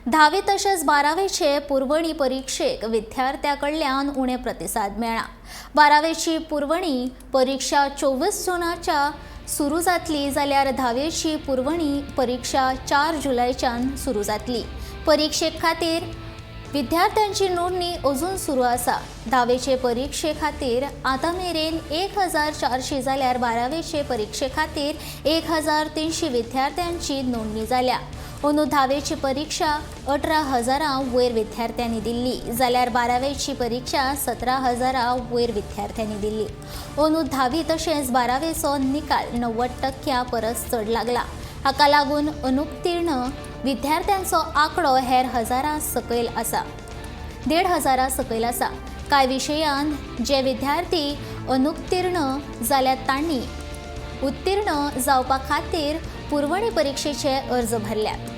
10वी तशेंच 12वेचे पुरवणी परीक्षेक विद्यार्थ्याकडल्यान उणे प्रतिसाद मेळ्ळा। 12वेची पुरवणी परीक्षा 24 जूनाच्या सुरू जातली जाल्यार 10वेची पुरवणी परीक्षा 4 जुलैच्यान सुरू जातली। परीक्षे खातीर विद्यार्थ्यांची नोंदणी अजून सुरू आसा। 10वेचे परीक्षे खातीर आतां मेरेन 1400 जाल्यार 12वेचे परीक्षे खातीर 1300 विद्यार्थ्यांची नोंदणी जाल्या। अंदू 10वेची परीक्षा 18,000 वयर विद्यार्थ्यांनी दिल्ली जाल्यार 12वेची परीक्षा 17,000 वयर विद्यार्थ्यांनी दिल्ली। अंदू 10वी तशेंच 12वेचो निकाल 90% परस चड लागला। हाका लागून अनुत्तीर्ण विद्यार्थ्यांचो आंकडो हेर हजारां सकयल आसा, 1,500 सकयल आसा। कांय विशयांत जे विद्यार्थी अनुत्तीर्ण जाल्यात तांणी उत्तीर्ण जावपा खातीर पुरवणी परीक्षेचे अर्ज भरल्यात।